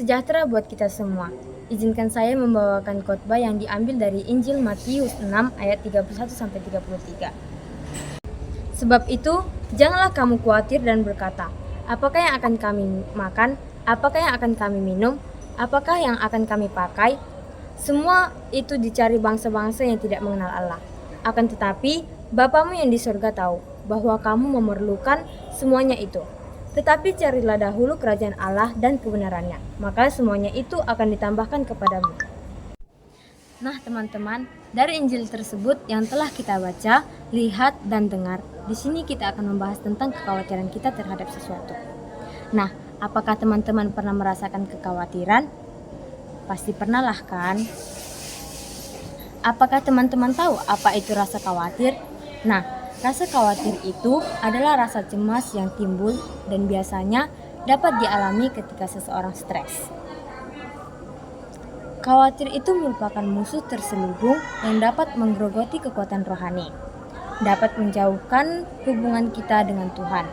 sejahtera buat kita semua. Izinkan saya membawakan khotbah yang diambil dari Injil Matius 6 ayat 31-33. Sebab itu, janganlah kamu khawatir dan berkata, apakah yang akan kami makan? Apakah yang akan kami minum? Apakah yang akan kami pakai? Semua itu dicari bangsa-bangsa yang tidak mengenal Allah. Akan tetapi, Bapamu yang di surga tahu bahwa kamu memerlukan semuanya itu. Tetapi carilah dahulu kerajaan Allah dan kebenarannya, maka semuanya itu akan ditambahkan kepadamu. Nah teman-teman, dari Injil tersebut yang telah kita baca, lihat, dan dengar, di sini kita akan membahas tentang kekhawatiran kita terhadap sesuatu. Nah, apakah teman-teman pernah merasakan kekhawatiran? Pasti pernah lah kan? Apakah teman-teman tahu apa itu rasa khawatir? Nah, rasa khawatir itu adalah rasa cemas yang timbul dan biasanya dapat dialami ketika seseorang stres. Khawatir itu merupakan musuh terselubung yang dapat menggerogoti kekuatan rohani, dapat menjauhkan hubungan kita dengan Tuhan.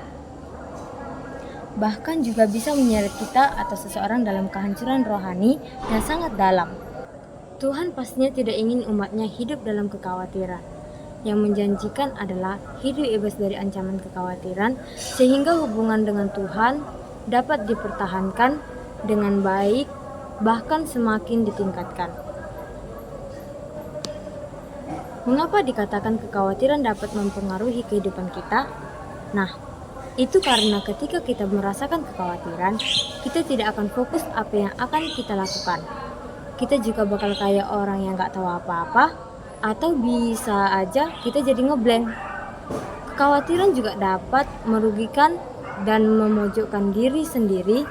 Bahkan juga bisa menyeret kita atau seseorang dalam kehancuran rohani yang sangat dalam. Tuhan pastinya tidak ingin umatnya hidup dalam kekhawatiran. Yang menjanjikan adalah hidup bebas dari ancaman kekhawatiran sehingga hubungan dengan Tuhan dapat dipertahankan dengan baik, bahkan semakin ditingkatkan. Mengapa dikatakan kekhawatiran dapat mempengaruhi kehidupan kita? Nah, itu karena ketika kita merasakan kekhawatiran, kita tidak akan fokus apa yang akan kita lakukan. Kita juga bakal kayak orang yang gak tahu apa-apa, atau bisa aja kita jadi ngeblank. Kekhawatiran juga dapat merugikan dan memojokkan diri sendiri,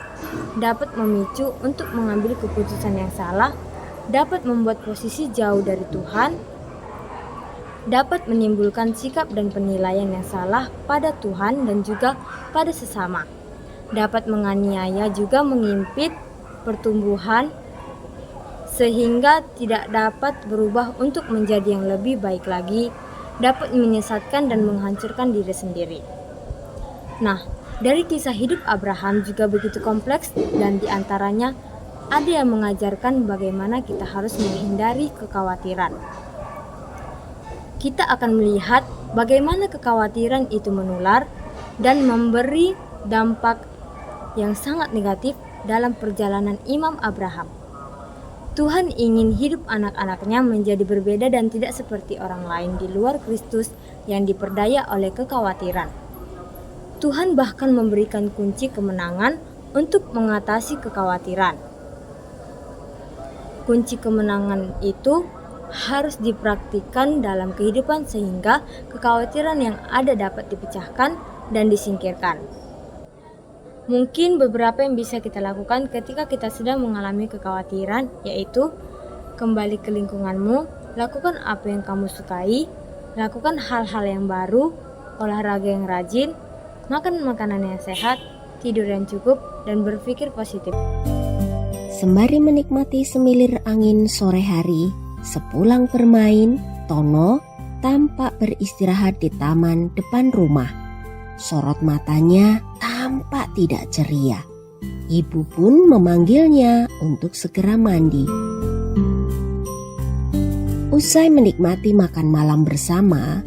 dapat memicu untuk mengambil keputusan yang salah, dapat membuat posisi jauh dari Tuhan, dapat menimbulkan sikap dan penilaian yang salah pada Tuhan dan juga pada sesama, dapat menganiaya juga mengimpit pertumbuhan sehingga tidak dapat berubah untuk menjadi yang lebih baik lagi, dapat menyesatkan dan menghancurkan diri sendiri. Nah, dari kisah hidup Abraham juga begitu kompleks dan diantaranya ada yang mengajarkan bagaimana kita harus menghindari kekhawatiran. Kita akan melihat bagaimana kekhawatiran itu menular dan memberi dampak yang sangat negatif dalam perjalanan Imam Abraham. Tuhan ingin hidup anak-anaknya menjadi berbeda dan tidak seperti orang lain di luar Kristus yang diperdaya oleh kekhawatiran. Tuhan bahkan memberikan kunci kemenangan untuk mengatasi kekhawatiran. Kunci kemenangan itu harus dipraktikkan dalam kehidupan sehingga kekhawatiran yang ada dapat dipecahkan dan disingkirkan. Mungkin beberapa yang bisa kita lakukan ketika kita sedang mengalami kekhawatiran, yaitu kembali ke lingkunganmu, lakukan apa yang kamu sukai, lakukan hal-hal yang baru, olahraga yang rajin, makan makanan yang sehat, tidur yang cukup, dan berpikir positif. Sembari menikmati semilir angin sore hari, sepulang bermain, Tono tampak beristirahat di taman depan rumah. Sorot matanya tampak tidak ceria. Ibu pun memanggilnya untuk segera mandi. Usai menikmati makan malam bersama,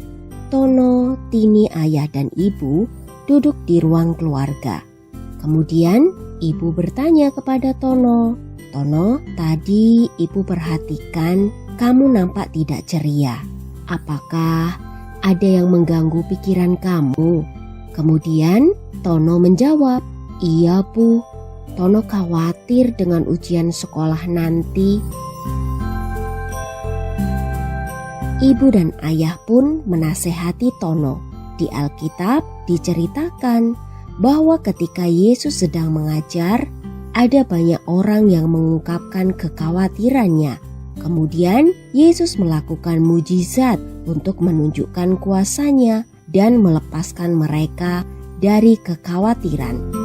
Tono, Tini, ayah dan ibu duduk di ruang keluarga. Kemudian ibu bertanya kepada Tono, "Tono, tadi ibu perhatikan kamu nampak tidak ceria. Apakah ada yang mengganggu pikiran kamu?" Kemudian Tono menjawab, "Iya Bu, Tono khawatir dengan ujian sekolah nanti." Ibu dan ayah pun menasehati Tono. Di Alkitab diceritakan bahwa ketika Yesus sedang mengajar, ada banyak orang yang mengungkapkan kekhawatirannya. Kemudian Yesus melakukan mujizat untuk menunjukkan kuasanya dan melepaskan mereka dari kekhawatiran.